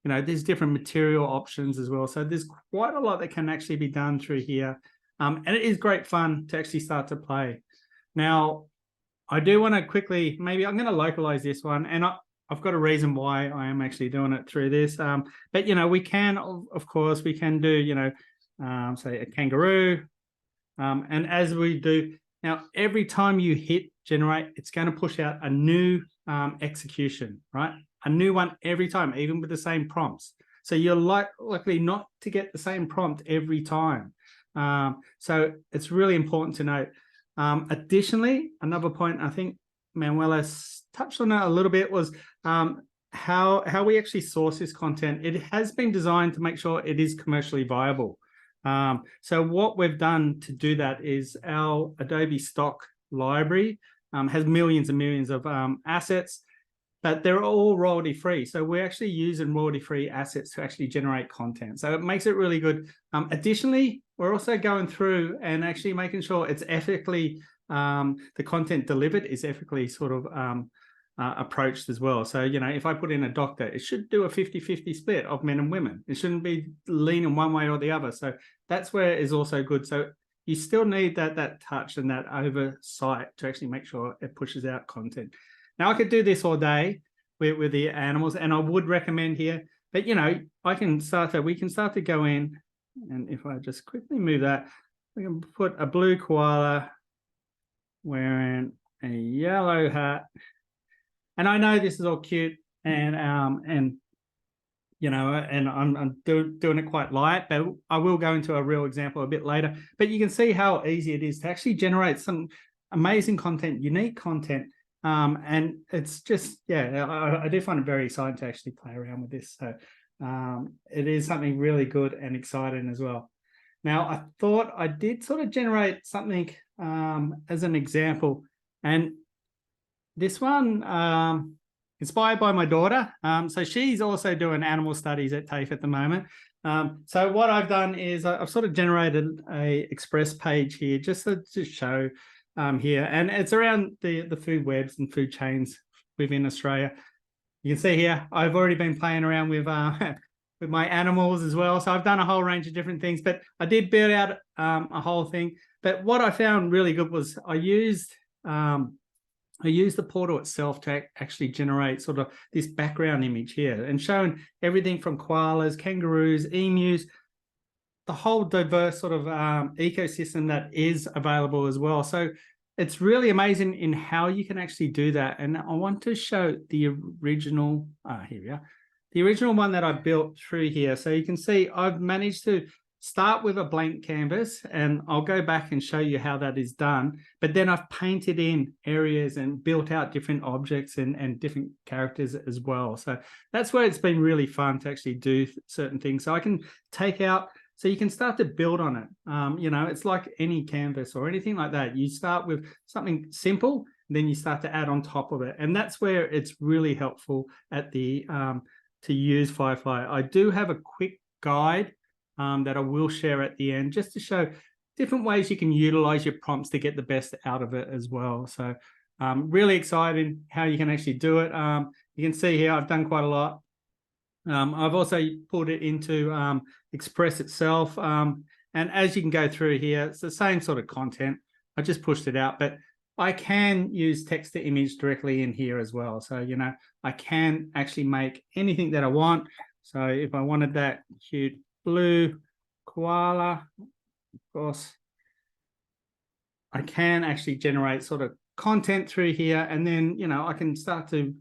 there's different material options as well. So there's quite a lot that can actually be done through here. And it is great fun to actually start to play. Now, I do want to quickly, maybe I'm going to localize this one, and I've got a reason why I am actually doing it through this. But, we can, of course, we can do, say a kangaroo. And as we do, now, every time you hit generate, it's going to push out a new execution, right? A new one every time, even with the same prompts. So you're likely not to get the same prompt every time. So it's really important to note. Additionally, another point I think Manuela touched on that a little bit was how we actually source this content. It has been designed to make sure it is commercially viable. So what we've done to do that is our Adobe stock library has millions and millions of assets, but they're all royalty free. So we're actually using royalty free assets to actually generate content. So it makes it really good. Additionally, we're also going through and actually making sure it's ethically, the content delivered is ethically sort of approached as well. So, if I put in a doctor, it should do a 50-50 split of men and women. It shouldn't be leaning one way or the other. So that's where it is also good. So you still need that touch and that oversight to actually make sure it pushes out content. Now, I could do this all day with the animals, and I would recommend here, but, we can start to go in, and if I just quickly move that, we can put a blue koala wearing a yellow hat. And I know this is all cute, and I'm doing it quite light, but I will go into a real example a bit later. But you can see how easy it is to actually generate some amazing content, unique content. And it's just, I do find it very exciting to actually play around with this. So it is something really good and exciting as well. Now, I thought I did sort of generate something as an example, and this one inspired by my daughter. So she's also doing animal studies at TAFE at the moment. So what I've done is I've sort of generated a express page here just to show here, and it's around the food webs and food chains within Australia. You can see here I've already been playing around with my animals as well. So I've done a whole range of different things, but I did build out a whole thing. But what I found really good was I used the portal itself to actually generate sort of this background image here and showing everything from koalas, kangaroos, emus, the whole diverse sort of ecosystem that is available as well. So it's really amazing in how you can actually do that. And I want to show the original, here we are, the original one that I built through here. So you can see I've managed to start with a blank canvas, and I'll go back and show you how that is done. But then I've painted in areas and built out different objects and different characters as well. So that's where it's been really fun to actually do certain things. So I can take out, so you can start to build on it. You know, it's like any canvas or anything like that. You start with something simple, then you start to add on top of it. And that's where it's really helpful at the to use Firefly. I do have a quick guide that I will share at the end, just to show different ways you can utilize your prompts to get the best out of it as well. So really exciting how you can actually do it. You can see here I've done quite a lot. I've also put it into Express itself. And as you can go through here, it's the same sort of content. I just pushed it out, but I can use text to image directly in here as well. So, you know, I can actually make anything that I want. So if I wanted that cute blue koala, of course, I can actually generate sort of content through here. And then, you know, I can start to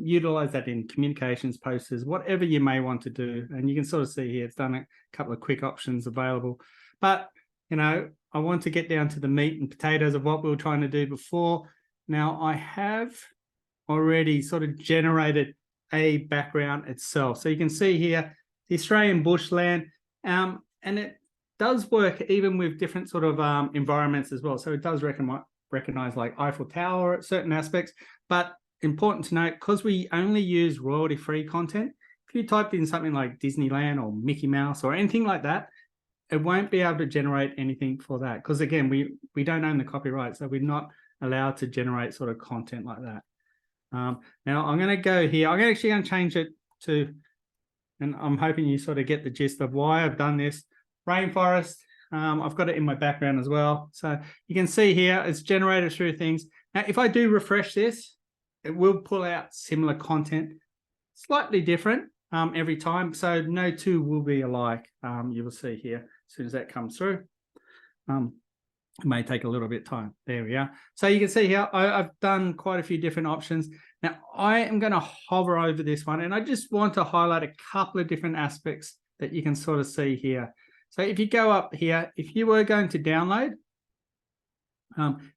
utilize that in communications, posters, whatever you may want to do. And you can sort of see here, it's done a couple of quick options available. But, you know, I want to get down to the meat and potatoes of what we were trying to do before. Now, I have already sort of generated a background itself. So you can see here, the Australian bushland, and it does work even with different sort of environments as well. So it does recognize like Eiffel Tower at certain aspects, but important to note, because we only use royalty-free content, if you typed in something like Disneyland or Mickey Mouse or anything like that, it won't be able to generate anything for that. Because again, we don't own the copyright, so we're not allowed to generate sort of content like that. Now I'm going to go here. I'm actually going to change it to, and I'm hoping you sort of get the gist of why I've done this. Rainforest, I've got it in my background as well. So you can see here, it's generated through things. Now, if I do refresh this, it will pull out similar content, slightly different every time. So no two will be alike. You will see here as soon as that comes through. It may take a little bit of time. There we are. So you can see here, I've done quite a few different options. Now, I am going to hover over this one, and I just want to highlight a couple of different aspects that you can sort of see here. So if you go up here, if you were going to download,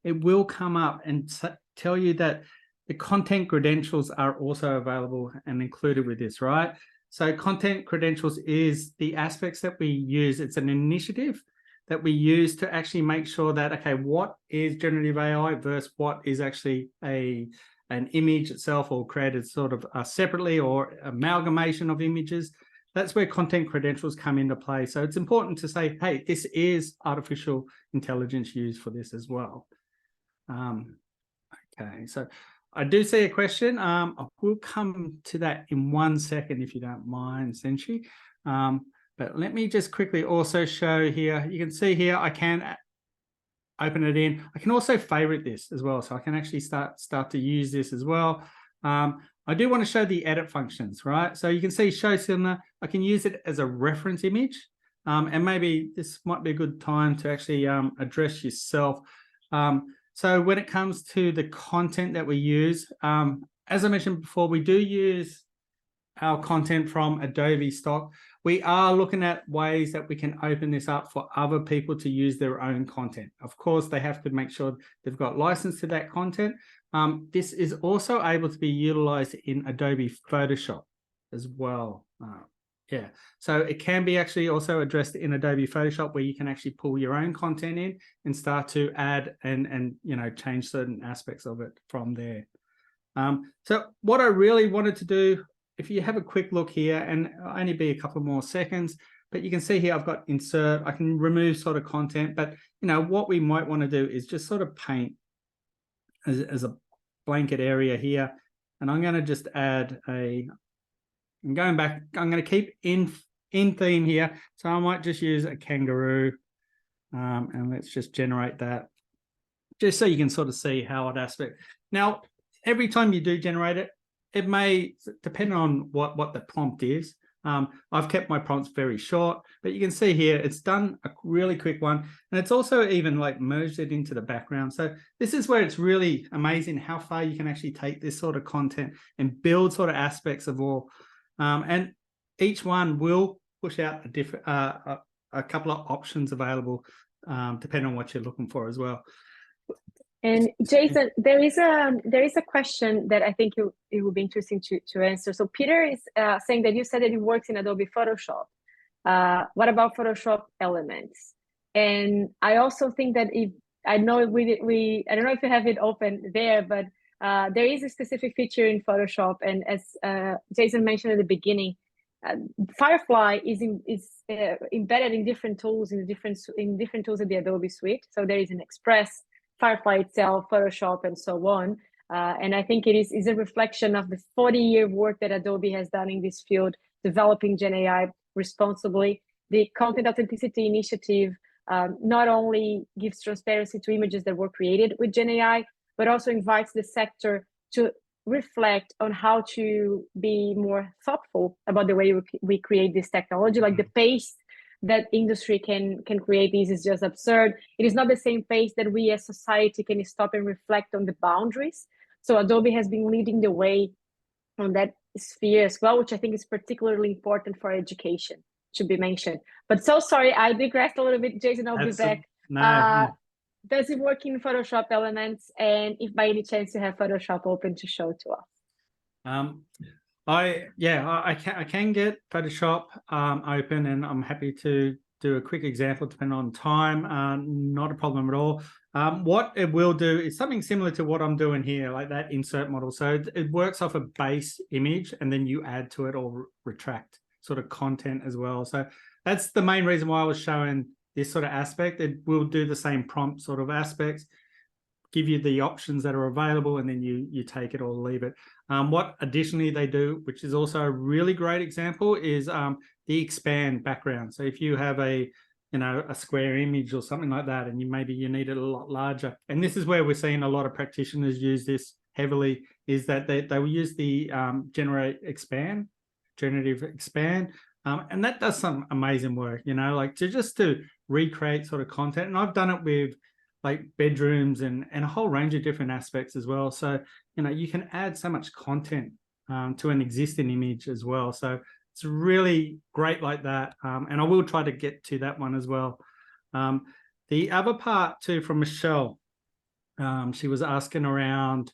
it will come up and tell you that the content credentials are also available and included with this, right? So content credentials is the aspects that we use. It's an initiative that we use to actually make sure that, okay, what is generative AI versus what is actually an image itself, or created sort of separately, or amalgamation of images. That's where content credentials come into play. So it's important to say, hey, this is artificial intelligence used for this as well. Okay, so I do see a question. I will come to that in 1 second, if you don't mind, Senshi. But let me just quickly also show here. You can see here, I can open it in. I can also favorite this as well. So I can actually start to use this as well. I do want to show the edit functions, right? So you can see show similar. I can use it as a reference image. And maybe this might be a good time to actually address yourself. So when it comes to the content that we use, as I mentioned before, we do use our content from Adobe stock. We are looking at ways that we can open this up for other people to use their own content. Of course, they have to make sure they've got license to that content. This is also able to be utilized in Adobe Photoshop as well. Yeah, so it can be actually also addressed in Adobe Photoshop, where you can actually pull your own content in and start to add and you know, change certain aspects of it from there. So what I really wanted to do, if you have a quick look here, and it'll only be a couple more seconds, but you can see here I've got insert. I can remove sort of content, but you know what we might want to do is just sort of paint as a blanket area here, and I'm going to just add a. I'm going back. I'm going to keep in theme here, so I might just use a kangaroo, and let's just generate that, just so you can sort of see how it aspect. Now, every time you do generate it, it may depend on what the prompt is. I've kept my prompts very short, but you can see here it's done a really quick one, and it's also even like merged it into the background. So this is where it's really amazing how far you can actually take this sort of content and build sort of aspects of all. And each one will push out a different a couple of options available, depending on what you're looking for as well. And Jason, there is a question that I think it would be interesting to answer. So Peter is saying that you said that he works in Adobe Photoshop. What about Photoshop Elements? And I also think that I don't know if you have it open there, but there is a specific feature in Photoshop, and as Jason mentioned at the beginning, Firefly is embedded in different tools in different tools of the Adobe suite. So there is an Express, Firefly itself, Photoshop, and so on. And I think it is a reflection of the 40-year work that Adobe has done in this field, developing GenAI responsibly. The Content Authenticity Initiative not only gives transparency to images that were created with GenAI, but also invites the sector to reflect on how to be more thoughtful about the way we create this technology. Like the pace that industry can create these is just absurd. It is not the same pace that we as society can stop and reflect on the boundaries. So Adobe has been leading the way on that sphere as well, which I think is particularly important for education to be mentioned. But so sorry, I digressed a little bit, Jason. I'll be back. Does it work in Photoshop Elements? And if by any chance you have Photoshop open to show to us? I can get Photoshop open, and I'm happy to do a quick example depending on time. Not a problem at all. What it will do is something similar to what I'm doing here, like that insert model. So it works off a base image, and then you add to it or retract sort of content as well. So that's the main reason why I was showing this sort of aspect. It will do the same prompt sort of aspects, give you the options that are available, and then you take it or leave it. What additionally they do, which is also a really great example, is the expand background. So if you have a square image or something like that, and you need it a lot larger, and this is where we're seeing a lot of practitioners use this heavily, is that they will use the generative expand, and that does some amazing work, like to recreate sort of content. And I've done it with like bedrooms and a whole range of different aspects as well. So, you can add so much content to an existing image as well. So it's really great like that. And I will try to get to that one as well. The other part too from Michelle, she was asking around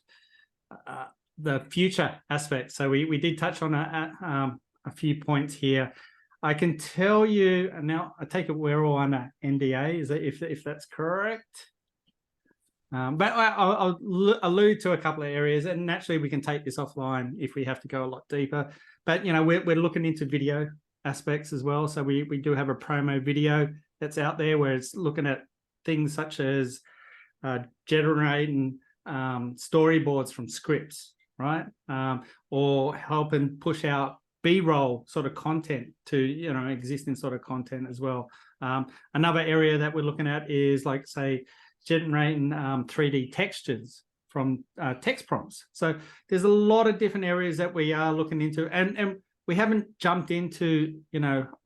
the future aspect. So we did touch on a few points here. I can tell you, and now I take it we're all under NDA, is that if that's correct? But I'll allude to a couple of areas, and naturally we can take this offline if we have to go a lot deeper. But we're looking into video aspects as well. So we do have a promo video that's out there where it's looking at things such as generating storyboards from scripts, right? Or helping push out B-roll sort of content to existing sort of content as well. Another area that we're looking at is like, say, generating 3D textures from text prompts. So there's a lot of different areas that we are looking into, and we haven't jumped into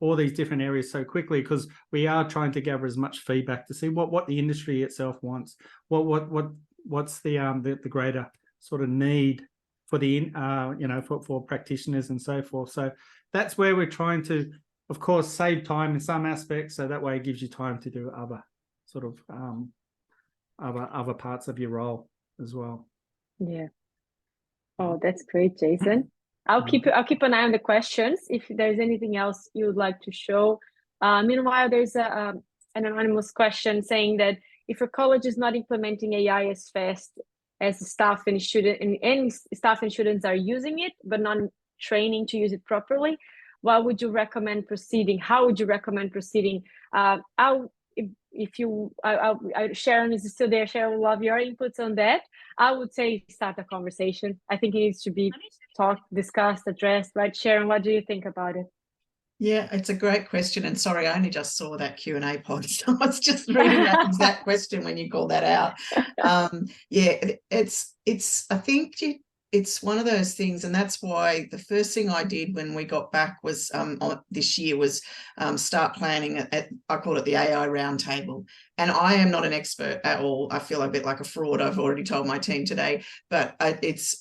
all these different areas so quickly because we are trying to gather as much feedback to see what the industry itself wants, what's the greater sort of need for the for practitioners and so forth. So that's where we're trying to, of course, save time in some aspects, so that way it gives you time to do other sort of other parts of your role as well. Yeah. Oh, that's great, Jason. I'll keep an eye on the questions if there's anything else you would like to show. Meanwhile, there's an anonymous question saying that if a college is not implementing AI as fast as staff and students are using it, but not training to use it properly, what would you recommend proceeding? How would you recommend proceeding? Sharon is still there. Sharon, would love your inputs on that. I would say start a conversation. I think it needs to be talked, discussed, addressed. Right, Sharon? What do you think about it? Yeah, it's a great question. And sorry, I only just saw that Q&A pod. So I was just reading that exact question when you called that out. I think it's one of those things, and that's why the first thing I did when we got back was this year was start planning I call it the AI roundtable. And I am not an expert at all. I feel a bit like a fraud. I've already told my team today, but it's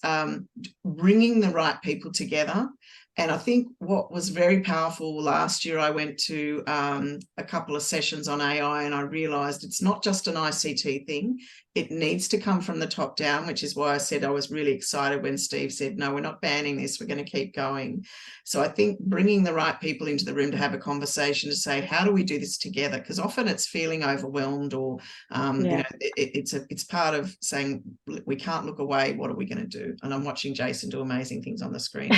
bringing the right people together And I think what was very powerful last year, I went to a couple of sessions on AI, and I realised it's not just an ICT thing. It needs to come from the top down, which is why I said I was really excited when Steve said, no, we're not banning this, we're going to keep going. So I think bringing the right people into the room to have a conversation to say, how do we do this together? Because often it's feeling overwhelmed, or you know, it's part of saying, we can't look away, what are we going to do? And I'm watching Jason do amazing things on the screen.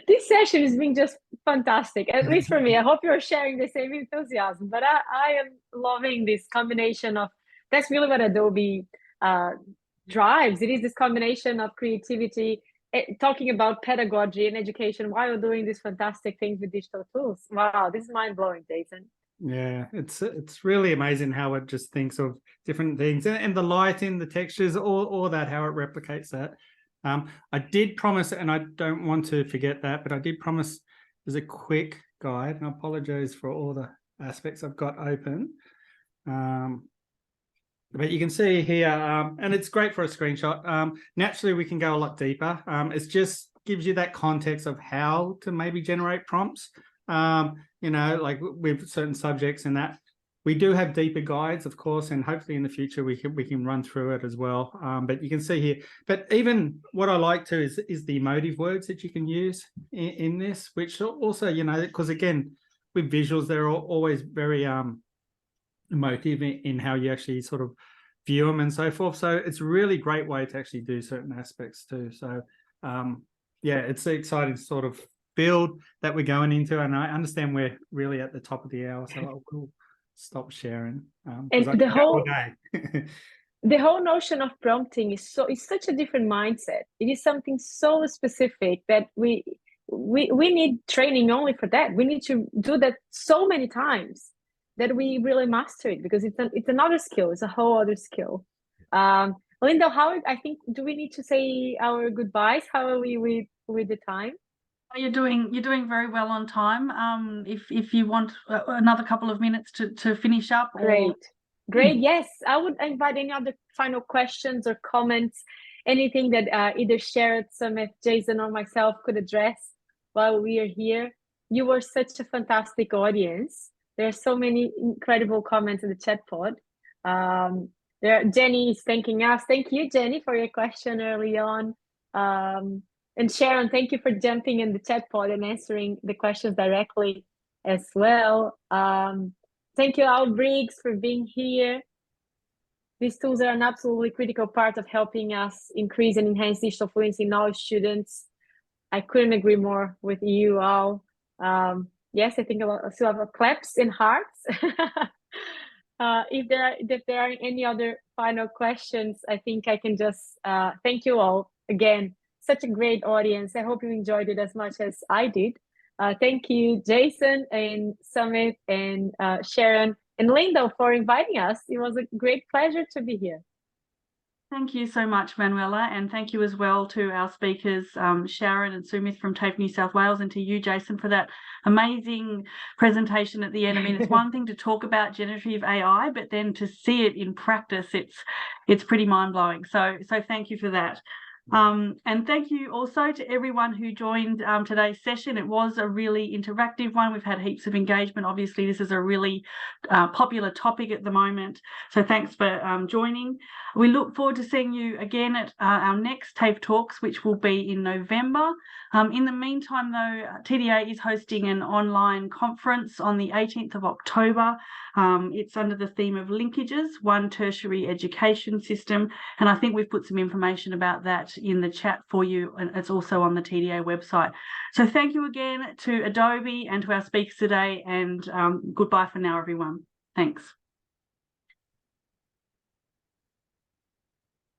This session has been just fantastic, at least for me. I hope you're sharing the same enthusiasm, but I am loving this combination of, that's really what Adobe drives. It is this combination of creativity, talking about pedagogy and education while doing these fantastic things with digital tools. Wow, this is mind-blowing, Jason. Yeah, it's really amazing how it just thinks of different things, and the lighting, the textures, all that, how it replicates that. I did promise, and I don't want to forget that, but I did promise there's a quick guide, and I apologize for all the aspects I've got open. But you can see here, and it's great for a screenshot. Naturally, we can go a lot deeper. It just gives you that context of how to maybe generate prompts, you know, like with certain subjects and that. We do have deeper guides, of course, and hopefully in the future we can run through it as well. But you can see here. But even what I like to is the emotive words that you can use in this, which also, you know, because again, with visuals, they're always very emotive in how you actually sort of view them and so forth. So it's a really great way to actually do certain aspects too. So yeah, it's an exciting sort of field that we're going into, and I understand we're really at the top of the hour, so I'll stop sharing. And the whole day. the whole notion of prompting is such a different mindset. It is something so specific that we need training only for that. We need to do that so many times that we really master it, because it's another skill. It's a whole other skill. Linda, I think, do we need to say our goodbyes? How are we with the time? You're doing very well on time. If you want another couple of minutes to finish up. Great. Yes, I would invite any other final questions or comments, anything that either Sharon, Sumit, Jason, or myself could address while we are here. You were such a fantastic audience. There are so many incredible comments in the chat pod. Jenny is thanking us. Thank you, Jenny, for your question early on. And Sharon, thank you for jumping in the chat pod and answering the questions directly as well. Thank you, Al Briggs, for being here. These tools are an absolutely critical part of helping us increase and enhance digital fluency in all students. I couldn't agree more with you, Al. Yes, I think I still have claps and hearts. If there are any other final questions, I think I can just thank you all again. Such a great audience. I hope you enjoyed it as much as I did. Thank you, Jason and Sumit and Sharon and Linda, for inviting us. It was a great pleasure to be here. Thank you so much, Manuela, and thank you as well to our speakers, Sharon and Sumit from TAFE New South Wales, and to you, Jason, for that amazing presentation at the end. I mean, it's one thing to talk about generative AI, but then to see it in practice, it's pretty mind-blowing. So thank you for that. And thank you also to everyone who joined today's session. It was a really interactive one. We've had heaps of engagement. Obviously, this is a really popular topic at the moment. So thanks for joining. We look forward to seeing you again at our next TAFETalks, which will be in November. In the meantime, though, TDA is hosting an online conference on the 18th of October. It's under the theme of linkages, one tertiary education system. And I think we've put some information about that in the chat for you, and it's also on the TDA website. So thank you again to Adobe and to our speakers today, and goodbye for now, everyone. Thanks.